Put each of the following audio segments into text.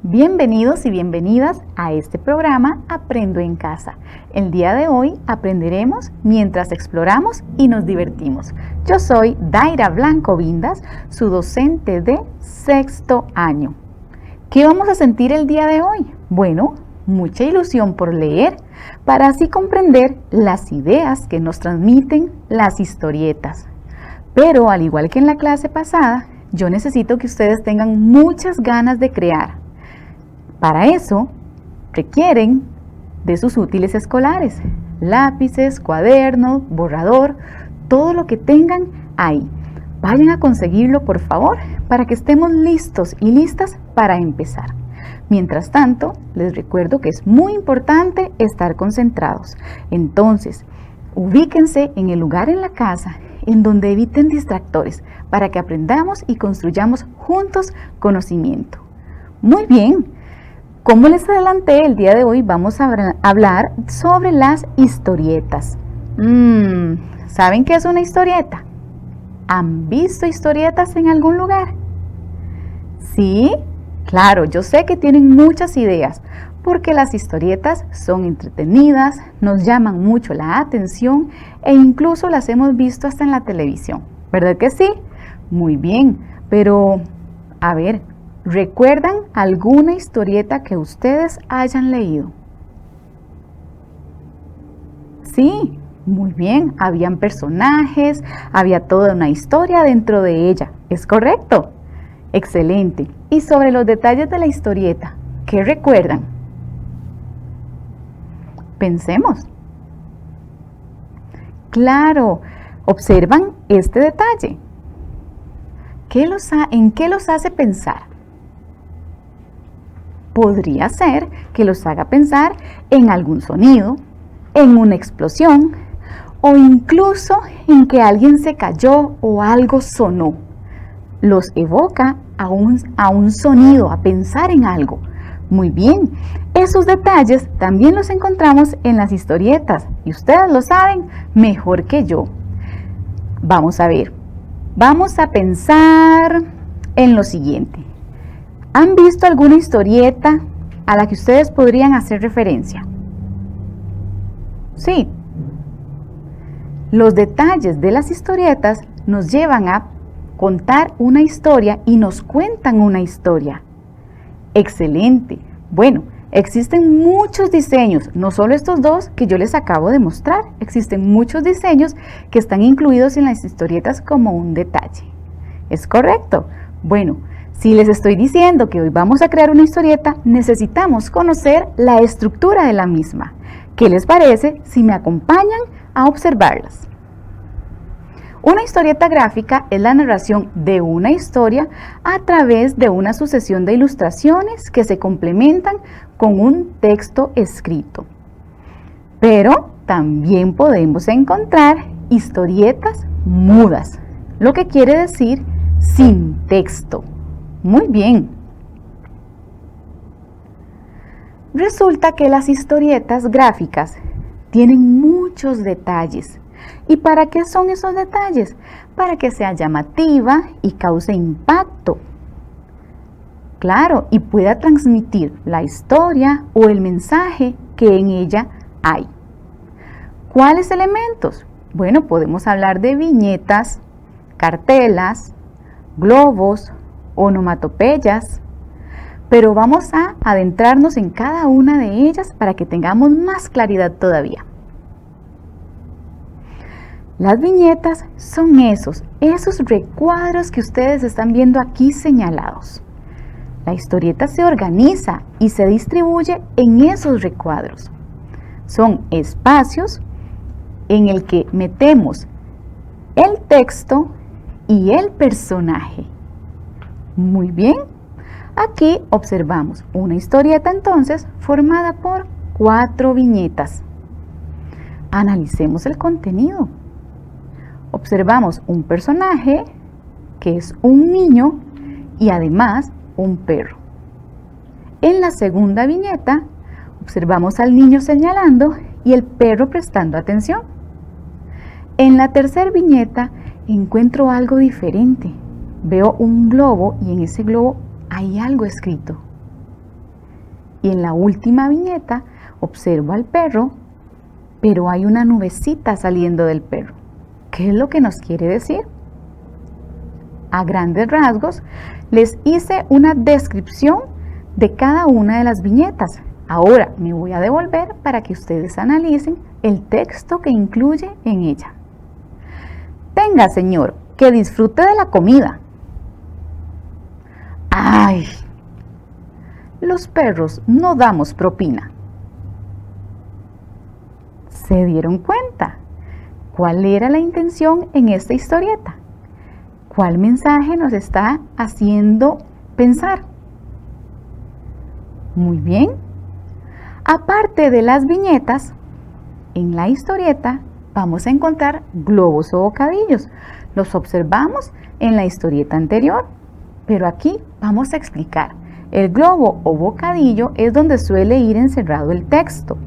Bienvenidos y bienvenidas a este programa Aprendo en Casa. El día de hoy aprenderemos mientras exploramos y nos divertimos. Yo soy Daira Blanco Vindas, su docente de sexto año. ¿Qué vamos a sentir el día de hoy? Bueno, mucha ilusión por leer, para así comprender las ideas que nos transmiten las historietas. Pero al igual que en la clase pasada, yo necesito que ustedes tengan muchas ganas de crear. Para eso, requieren de sus útiles escolares, lápices, cuadernos, borrador, todo lo que tengan ahí. Vayan a conseguirlo, por favor, para que estemos listos y listas para empezar. Mientras tanto, les recuerdo que es muy importante estar concentrados. Entonces, ubíquense en el lugar en la casa en donde eviten distractores para que aprendamos y construyamos juntos conocimiento. Muy bien. Como les adelanté, el día de hoy vamos a hablar sobre las historietas. ¿Saben qué es una historieta? ¿Han visto historietas en algún lugar? ¿Sí? Claro, yo sé que tienen muchas ideas, porque las historietas son entretenidas, nos llaman mucho la atención e incluso las hemos visto hasta en la televisión. ¿Verdad que sí? Muy bien, pero a ver, ¿recuerdan alguna historieta que ustedes hayan leído? Sí, muy bien, habían personajes, había toda una historia dentro de ella, ¿es correcto? Excelente. Y sobre los detalles de la historieta, ¿qué recuerdan? Pensemos. Claro, observan este detalle. ¿En qué los hace pensar? Podría ser que los haga pensar en algún sonido, en una explosión o incluso en que alguien se cayó o algo sonó. Los evoca a un sonido, a pensar en algo. Muy bien, esos detalles también los encontramos en las historietas y ustedes lo saben mejor que yo. Vamos a ver, vamos a pensar en lo siguiente. ¿Han visto alguna historieta a la que ustedes podrían hacer referencia? Sí. Los detalles de las historietas nos llevan a contar una historia y nos cuentan una historia. Excelente. Bueno, existen muchos diseños, no solo estos dos que yo les acabo de mostrar. Existen muchos diseños que están incluidos en las historietas como un detalle. ¿Es correcto? Bueno, si les estoy diciendo que hoy vamos a crear una historieta, necesitamos conocer la estructura de la misma. ¿Qué les parece si me acompañan a observarlas? Una historieta gráfica es la narración de una historia a través de una sucesión de ilustraciones que se complementan con un texto escrito. Pero también podemos encontrar historietas mudas, lo que quiere decir sin texto. Muy bien. Resulta que las historietas gráficas tienen muchos detalles. ¿Y para qué son esos detalles? Para que sea llamativa y cause impacto. Claro, y pueda transmitir la historia o el mensaje que en ella hay. ¿Cuáles elementos? Bueno, podemos hablar de viñetas, cartelas, globos, onomatopeyas, pero vamos a adentrarnos en cada una de ellas para que tengamos más claridad todavía. Las viñetas son esos recuadros que ustedes están viendo aquí señalados. La historieta se organiza y se distribuye en esos recuadros. Son espacios en el que metemos el texto y el personaje. Muy bien, aquí observamos una historieta entonces formada por 4 viñetas. Analicemos el contenido. Observamos un personaje que es un niño y además un perro. En la segunda viñeta observamos al niño señalando y el perro prestando atención. En la tercera viñeta encuentro algo diferente. Veo un globo y en ese globo hay algo escrito. Y en la última viñeta observo al perro, pero hay una nubecita saliendo del perro. ¿Qué es lo que nos quiere decir? A grandes rasgos, les hice una descripción de cada una de las viñetas. Ahora me voy a devolver para que ustedes analicen el texto que incluye en ella. Tenga, señor, que disfrute de la comida. ¡Ay! Los perros no damos propina. ¿Se dieron cuenta? ¿Cuál era la intención en esta historieta? ¿Cuál mensaje nos está haciendo pensar? Muy bien. Aparte de las viñetas, en la historieta vamos a encontrar globos o bocadillos. Los observamos en la historieta anterior, pero aquí vamos a explicar. El globo o bocadillo es donde suele ir encerrado el texto.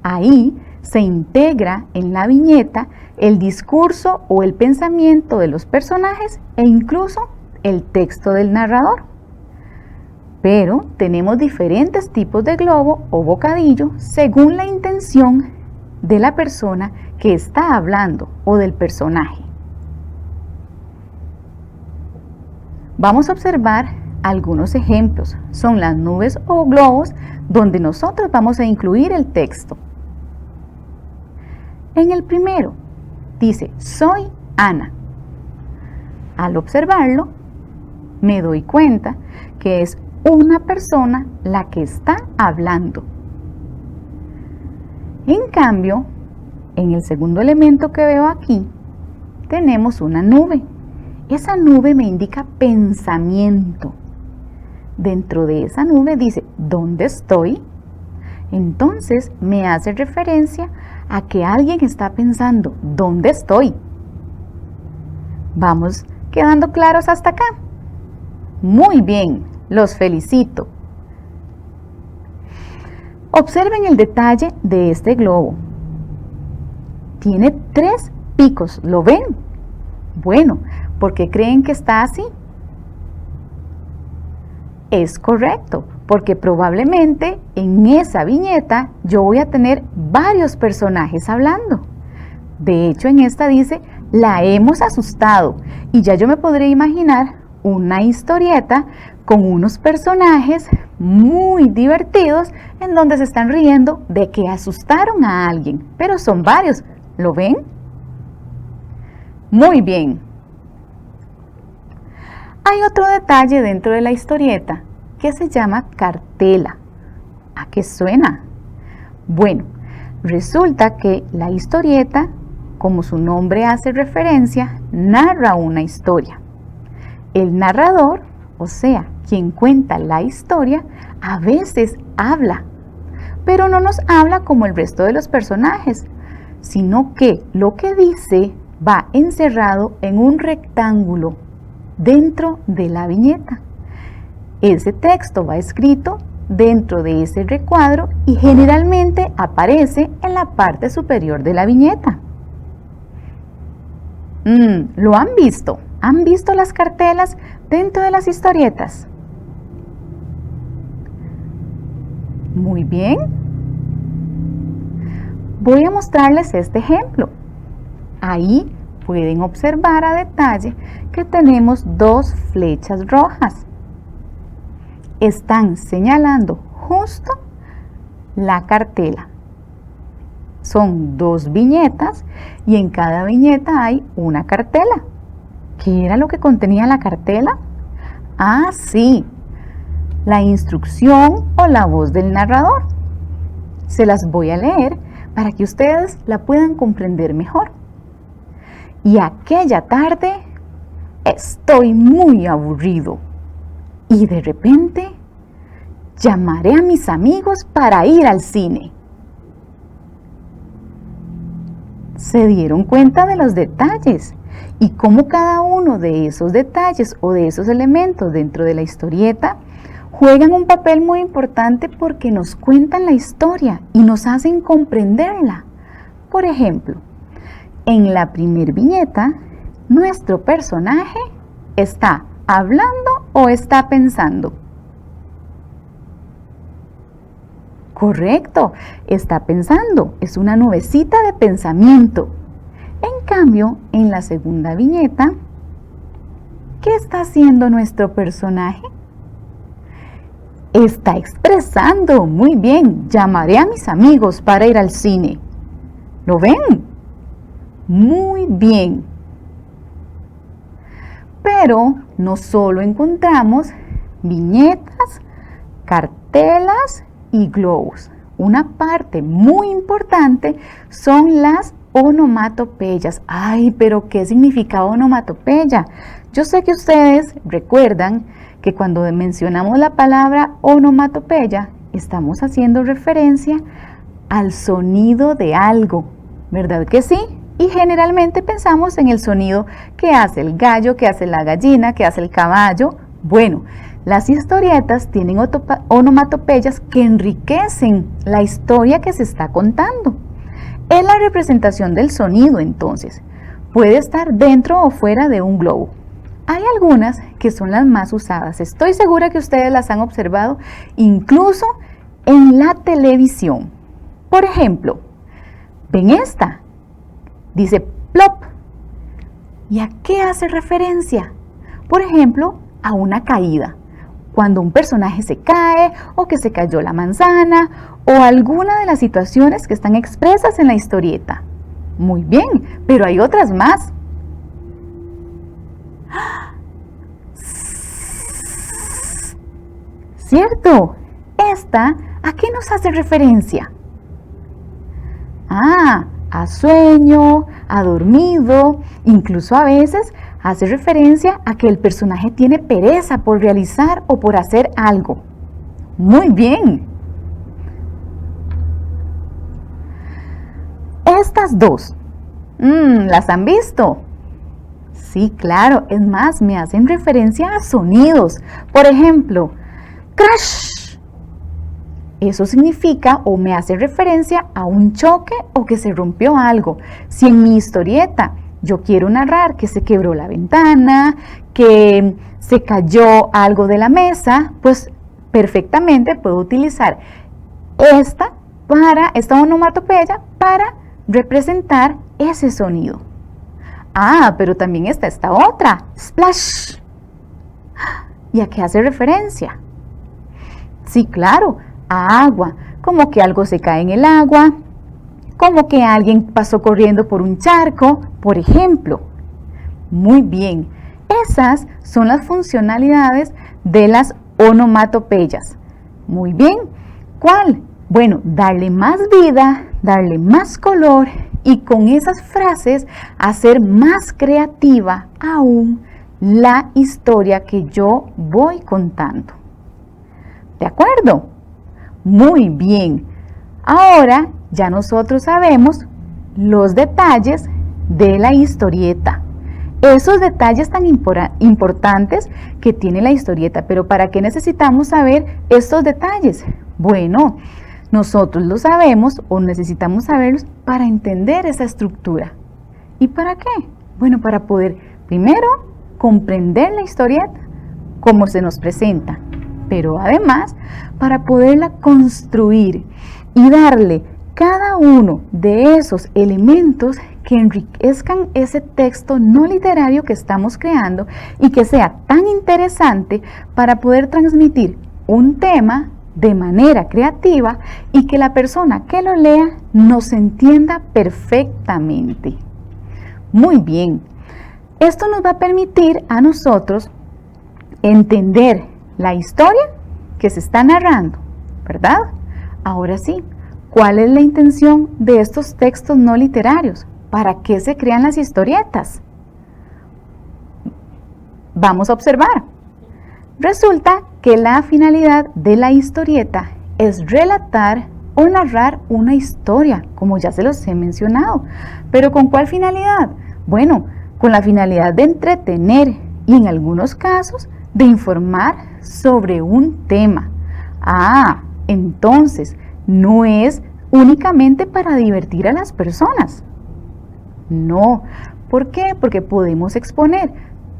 Ahí se integra en la viñeta el discurso o el pensamiento de los personajes e incluso el texto del narrador. Pero tenemos diferentes tipos de globo o bocadillo según la intención de la persona que está hablando o del personaje. Vamos a observar algunos ejemplos. Son las nubes o globos donde nosotros vamos a incluir el texto. En el primero dice, soy Ana. Al observarlo, me doy cuenta que es una persona la que está hablando. En cambio, en el segundo elemento que veo aquí, tenemos una nube. Esa nube me indica pensamiento. Dentro de esa nube dice, ¿dónde estoy? Entonces me hace referencia a que alguien está pensando, ¿dónde estoy? ¿Vamos quedando claros hasta acá? Muy bien, los felicito. Observen el detalle de este globo. Tiene 3 picos, ¿lo ven? Bueno, ¿por qué creen que está así? Es correcto, porque probablemente en esa viñeta yo voy a tener varios personajes hablando. De hecho, en esta dice, la hemos asustado, y ya yo me podré imaginar una historieta con unos personajes muy divertidos en donde se están riendo de que asustaron a alguien, pero son varios, ¿lo ven? Muy bien. Hay otro detalle dentro de la historieta que se llama cartela. ¿A qué suena? Bueno, resulta que la historieta, como su nombre hace referencia, narra una historia. El narrador, o sea, quien cuenta la historia, a veces habla, pero no nos habla como el resto de los personajes, sino que lo que dice va encerrado en un rectángulo dentro de la viñeta. Ese texto va escrito dentro de ese recuadro y generalmente aparece en la parte superior de la viñeta. ¿Lo han visto? ¿Han visto las cartelas dentro de las historietas? Muy bien. Voy a mostrarles este ejemplo. Ahí pueden observar a detalle que tenemos 2 flechas rojas. Están señalando justo la cartela. Son 2 viñetas y en cada viñeta hay una cartela. ¿Qué era lo que contenía la cartela? Ah, sí, la instrucción o la voz del narrador. Se las voy a leer para que ustedes la puedan comprender mejor. Y aquella tarde estoy muy aburrido y de repente llamaré a mis amigos para ir al cine. ¿Se dieron cuenta de los detalles? Y cómo cada uno de esos detalles o de esos elementos dentro de la historieta juegan un papel muy importante porque nos cuentan la historia y nos hacen comprenderla. Por ejemplo, en la primer viñeta, nuestro personaje está hablando o está pensando. Correcto, está pensando, es una nubecita de pensamiento. En cambio, en la segunda viñeta, ¿qué está haciendo nuestro personaje? Está expresando, muy bien, llamaré a mis amigos para ir al cine. ¿Lo ven? Muy bien. Pero no solo encontramos viñetas, cartelas y globos. Una parte muy importante son las onomatopeyas. Ay, pero ¿qué significa onomatopeya? Yo sé que ustedes recuerdan que cuando mencionamos la palabra onomatopeya, estamos haciendo referencia al sonido de algo, ¿verdad que sí? Y generalmente pensamos en el sonido que hace el gallo, que hace la gallina, que hace el caballo. Bueno, las historietas tienen onomatopeyas que enriquecen la historia que se está contando. Es la representación del sonido, entonces. Puede estar dentro o fuera de un globo. Hay algunas que son las más usadas. Estoy segura que ustedes las han observado incluso en la televisión. Por ejemplo, ven esta. Dice plop. ¿Y a qué hace referencia? Por ejemplo, a una caída. Cuando un personaje se cae o que se cayó la manzana o alguna de las situaciones que están expresas en la historieta. Muy bien, pero hay otras más. ¿Cierto? ¿Esta a qué nos hace referencia? A sueño, a dormido, incluso a veces hace referencia a que el personaje tiene pereza por realizar o por hacer algo. Muy bien. Estas dos, ¿las han visto? Sí, claro, es más, me hacen referencia a sonidos. Por ejemplo, crash. Eso significa o me hace referencia a un choque o que se rompió algo. Si en mi historieta yo quiero narrar que se quebró la ventana, que se cayó algo de la mesa, pues perfectamente puedo utilizar esta onomatopeya para representar ese sonido. Pero también está esta otra, splash. ¿Y a qué hace referencia? Sí, claro, a agua, como que algo se cae en el agua, como que alguien pasó corriendo por un charco, por ejemplo. Muy bien, esas son las funcionalidades de las onomatopeyas. Muy bien, ¿cuál? Bueno, darle más vida, darle más color y con esas frases hacer más creativa aún la historia que yo voy contando. ¿De acuerdo? Muy bien. Ahora ya nosotros sabemos los detalles de la historieta. Esos detalles tan importantes que tiene la historieta. Pero ¿para qué necesitamos saber estos detalles? Bueno, nosotros lo sabemos o necesitamos saberlos para entender esa estructura. ¿Y para qué? Bueno, para poder primero comprender la historieta, cómo se nos presenta, pero además para poderla construir y darle cada uno de esos elementos que enriquezcan ese texto no literario que estamos creando y que sea tan interesante para poder transmitir un tema de manera creativa y que la persona que lo lea nos entienda perfectamente. Muy bien, esto nos va a permitir a nosotros entender la historia que se está narrando, ¿verdad? Ahora sí, ¿cuál es la intención de estos textos no literarios? ¿Para qué se crean las historietas? Vamos a observar. Resulta que la finalidad de la historieta es relatar o narrar una historia, como ya se los he mencionado. ¿Pero con cuál finalidad? Bueno, con la finalidad de entretener y en algunos casos de informar sobre un tema. Entonces, no es únicamente para divertir a las personas. No. ¿Por qué? Porque podemos exponer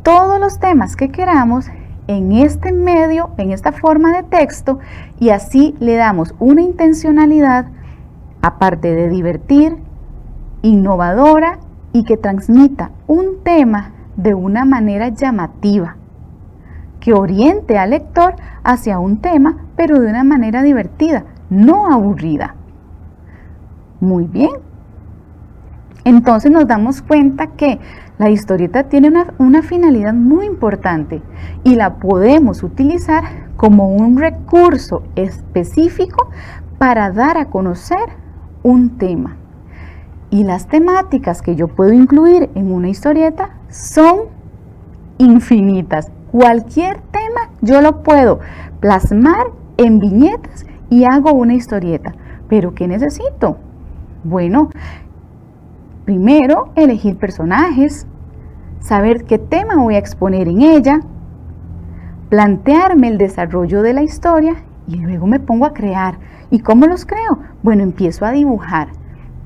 todos los temas que queramos en este medio, en esta forma de texto, y así le damos una intencionalidad, aparte de divertir, innovadora y que transmita un tema de una manera llamativa, que oriente al lector hacia un tema, pero de una manera divertida, no aburrida. Muy bien. Entonces nos damos cuenta que la historieta tiene una finalidad muy importante y la podemos utilizar como un recurso específico para dar a conocer un tema. Y las temáticas que yo puedo incluir en una historieta son infinitas. Cualquier tema yo lo puedo plasmar en viñetas y hago una historieta. ¿Pero qué necesito? Bueno, primero elegir personajes, saber qué tema voy a exponer en ella, plantearme el desarrollo de la historia y luego me pongo a crear. ¿Y cómo los creo? Bueno, empiezo a dibujar.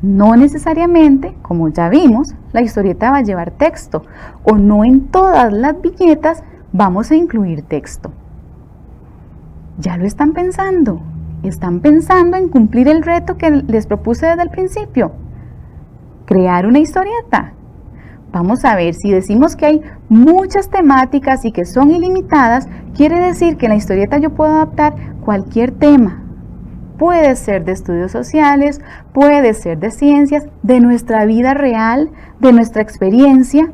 No necesariamente, como ya vimos, la historieta va a llevar texto, o no en todas las viñetas vamos a incluir texto. ¿Ya lo están pensando? ¿Están pensando en cumplir el reto que les propuse desde el principio? Crear una historieta. Vamos a ver, si decimos que hay muchas temáticas y que son ilimitadas, quiere decir que en la historieta yo puedo adaptar cualquier tema. Puede ser de estudios sociales, puede ser de ciencias, de nuestra vida real, de nuestra experiencia.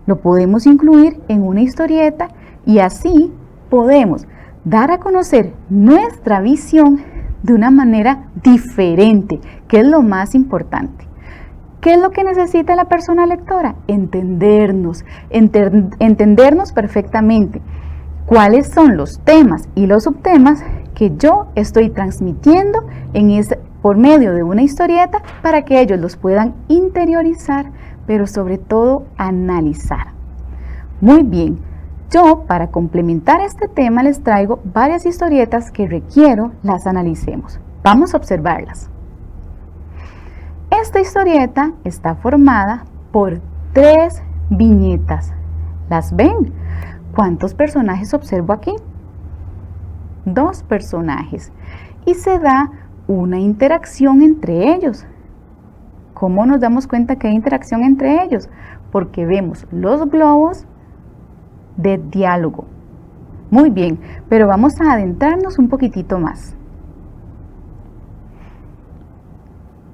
Lo podemos incluir en una historieta y así podemos dar a conocer nuestra visión de una manera diferente, que es lo más importante. ¿Qué es lo que necesita la persona lectora? Entendernos perfectamente. ¿Cuáles son los temas y los subtemas que yo estoy transmitiendo por medio de una historieta para que ellos los puedan interiorizar, pero sobre todo analizar? Muy bien, yo para complementar este tema les traigo varias historietas que requiero las analicemos. Vamos a observarlas. Esta historieta está formada por 3 viñetas. ¿Las ven? ¿Cuántos personajes observo aquí? 2 personajes. Y se da una interacción entre ellos. ¿Cómo nos damos cuenta que hay interacción entre ellos? Porque vemos los globos de diálogo. Muy bien, pero vamos a adentrarnos un poquitito más.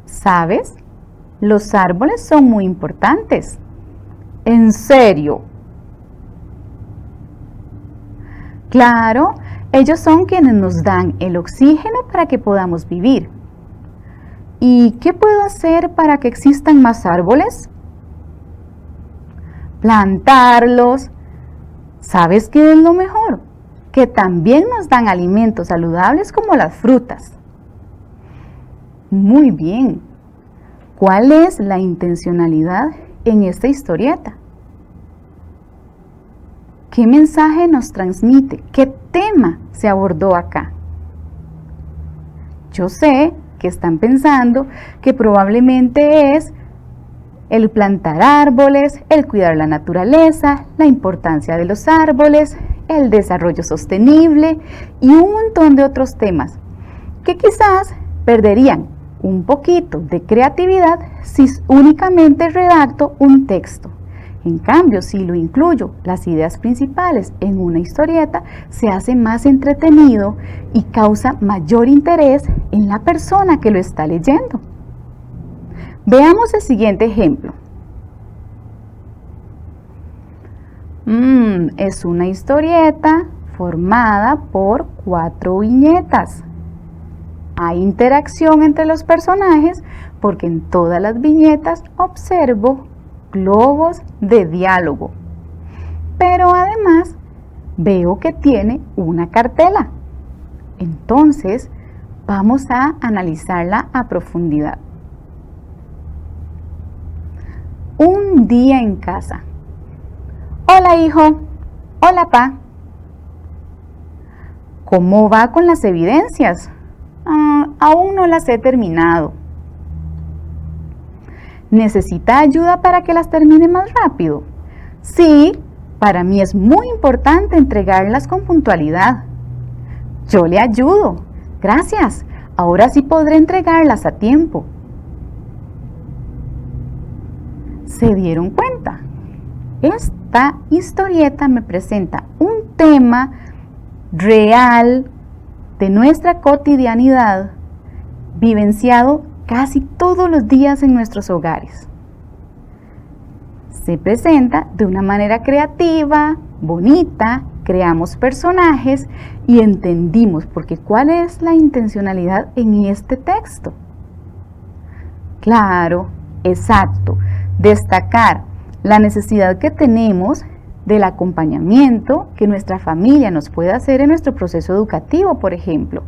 ¿Sabes? Los árboles son muy importantes. ¿En serio? Claro, ellos son quienes nos dan el oxígeno para que podamos vivir. ¿Y qué puedo hacer para que existan más árboles? Plantarlos. ¿Sabes qué es lo mejor? Que también nos dan alimentos saludables como las frutas. Muy bien. ¿Cuál es la intencionalidad en esta historieta? ¿Qué mensaje nos transmite? ¿Qué tema se abordó acá? Yo sé que están pensando que probablemente es el plantar árboles, el cuidar la naturaleza, la importancia de los árboles, el desarrollo sostenible y un montón de otros temas que quizás perderían un poquito de creatividad si únicamente redacto un texto. En cambio, si lo incluyo las ideas principales en una historieta, se hace más entretenido y causa mayor interés en la persona que lo está leyendo. Veamos el siguiente ejemplo. Es una historieta formada por 4 viñetas. Hay interacción entre los personajes porque en todas las viñetas observo globos de diálogo. Pero además veo que tiene una cartela. Entonces vamos a analizarla a profundidad. Un día en casa. Hola, hijo. Hola, pa. ¿Cómo va con las evidencias? Aún no las he terminado. ¿Necesita ayuda para que las termine más rápido? Sí, Para mí es muy importante entregarlas con puntualidad. Yo le ayudo. Gracias. Ahora sí podré entregarlas a tiempo. ¿Se dieron cuenta? Esta historieta me presenta un tema real de nuestra cotidianidad, vivenciado casi todos los días en nuestros hogares. Se presenta de una manera creativa, bonita, creamos personajes y entendimos, porque ¿cuál es la intencionalidad en este texto? Claro, exacto, destacar la necesidad que tenemos del acompañamiento que nuestra familia nos puede hacer en nuestro proceso educativo, por ejemplo,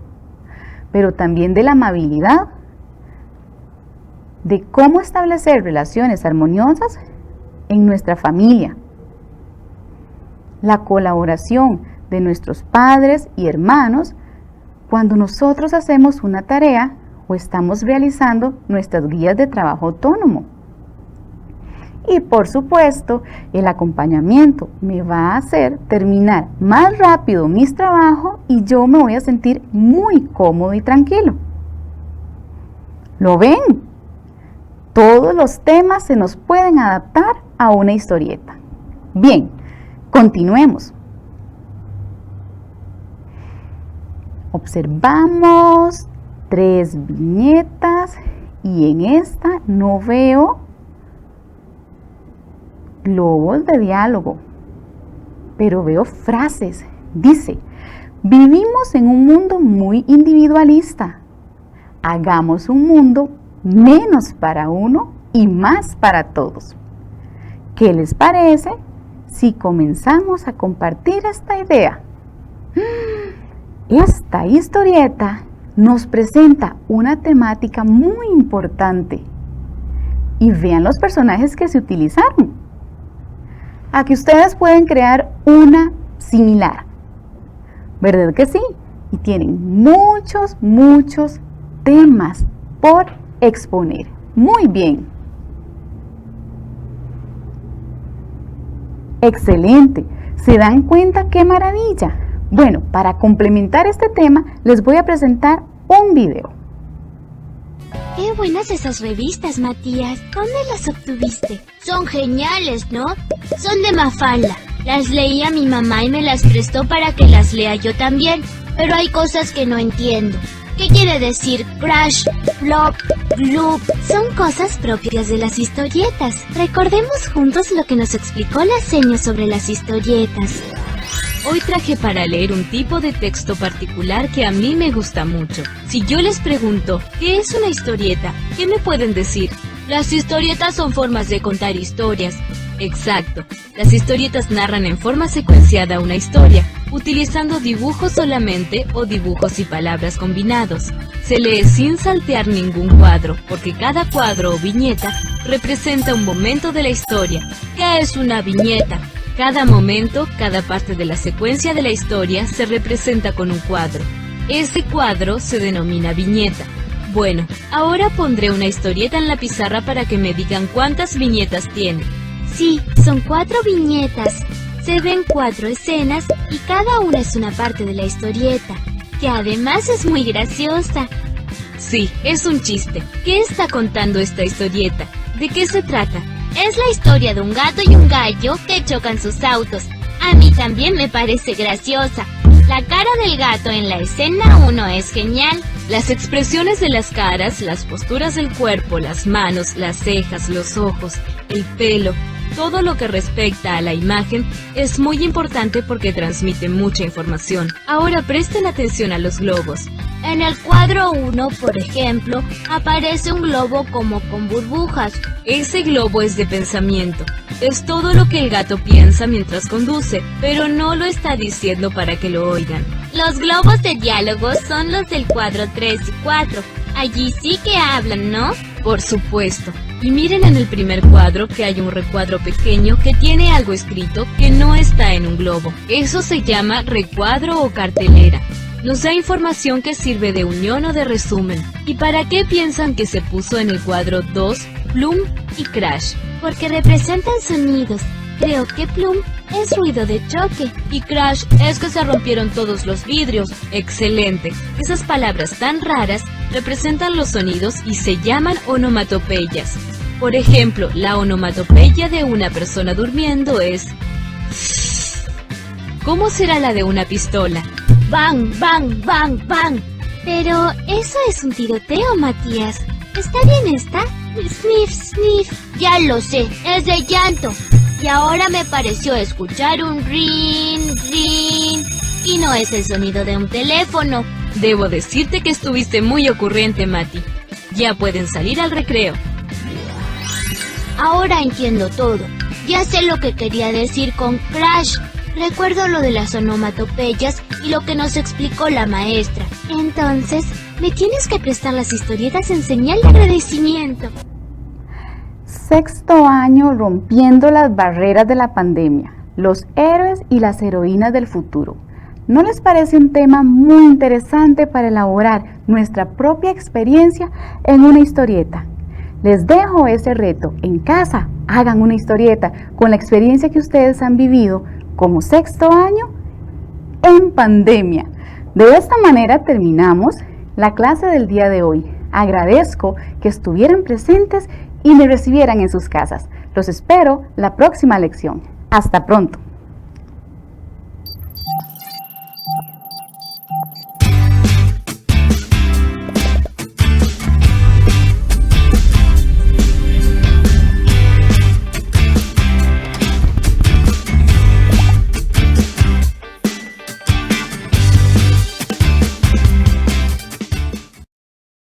pero también de la amabilidad, de cómo establecer relaciones armoniosas en nuestra familia, la colaboración de nuestros padres y hermanos cuando nosotros hacemos una tarea o estamos realizando nuestras guías de trabajo autónomo. Y por supuesto, el acompañamiento me va a hacer terminar más rápido mis trabajos y yo me voy a sentir muy cómodo y tranquilo. ¿Lo ven? Todos los temas se nos pueden adaptar a una historieta. Bien, continuemos. Observamos 3 viñetas y en esta no veo globos de diálogo, pero veo frases. Dice: vivimos en un mundo muy individualista. Hagamos un mundo menos para uno y más para todos. ¿Qué les parece si comenzamos a compartir esta idea? Esta historieta nos presenta una temática muy importante y vean los personajes que se utilizaron. Aquí ustedes pueden crear una similar, ¿verdad que sí? Y tienen muchos temas por exponer. Muy bien. Excelente. ¿Se dan cuenta qué maravilla? Bueno, para complementar este tema, les voy a presentar un video. ¡Qué buenas esas revistas, Matías! ¿Dónde las obtuviste? Son geniales, ¿no? Son de Mafalda. Las leía mi mamá y me las prestó para que las lea yo también. Pero hay cosas que no entiendo. ¿Qué quiere decir crash, flop, gloop? Son cosas propias de las historietas. Recordemos juntos lo que nos explicó la seño sobre las historietas. Hoy traje para leer un tipo de texto particular que a mí me gusta mucho. Si yo les pregunto, ¿qué es una historieta? ¿Qué me pueden decir? Las historietas son formas de contar historias. Exacto. Las historietas narran en forma secuenciada una historia, utilizando dibujos solamente o dibujos y palabras combinados. Se lee sin saltear ningún cuadro, porque cada cuadro o viñeta representa un momento de la historia. ¿Qué es una viñeta? Cada momento, cada parte de la secuencia de la historia se representa con un cuadro. Ese cuadro se denomina viñeta. Bueno, ahora pondré una historieta en la pizarra para que me digan cuántas viñetas tiene. Sí, son 4 viñetas. Se ven 4 escenas y cada una es una parte de la historieta, que además es muy graciosa. Sí, es un chiste. ¿Qué está contando esta historieta? ¿De qué se trata? Es la historia de un gato y un gallo que chocan sus autos. A mí también me parece graciosa. La cara del gato en la escena 1 es genial. Las expresiones de las caras, las posturas del cuerpo, las manos, las cejas, los ojos, el pelo, todo lo que respecta a la imagen es muy importante porque transmite mucha información. Ahora presten atención a los globos. En el cuadro 1, por ejemplo, aparece un globo como con burbujas. Ese globo es de pensamiento. Es todo lo que el gato piensa mientras conduce, pero no lo está diciendo para que lo oigan. Los globos de diálogo son los del cuadro 3 y 4. Allí sí que hablan, ¿no? Por supuesto. Y miren en el primer cuadro que hay un recuadro pequeño que tiene algo escrito que no está en un globo. Eso se llama recuadro o cartelera. Nos da información que sirve de unión o de resumen. ¿Y para qué piensan que se puso en el cuadro 2 Plum y Crash? Porque representan sonidos. Creo que Plum es ruido de choque. Y crash es que se rompieron todos los vidrios. Excelente. Esas palabras tan raras representan los sonidos y se llaman onomatopeyas. Por ejemplo, la onomatopeya de una persona durmiendo es... ¿Cómo será la de una pistola? Bang, bang, bang, bang. Pero eso es un tiroteo, Matías. ¿Está bien esta? Sniff, sniff. Ya lo sé, es de llanto. Y ahora me pareció escuchar un ring, ring. Y no es el sonido de un teléfono. Debo decirte que estuviste muy ocurrente, Mati. Ya pueden salir al recreo. Ahora entiendo todo. Ya sé lo que quería decir con crash. Recuerdo lo de las onomatopeyas y lo que nos explicó la maestra. Entonces, me tienes que prestar las historietas en señal de agradecimiento. Sexto año rompiendo las barreras de la pandemia. Los héroes y las heroínas del futuro. ¿No les parece un tema muy interesante para elaborar nuestra propia experiencia en una historieta? Les dejo ese reto. En casa, hagan una historieta con la experiencia que ustedes han vivido como sexto año en pandemia. De esta manera terminamos la clase del día de hoy. Agradezco que estuvieran presentes y me recibieran en sus casas. Los espero la próxima lección. Hasta pronto.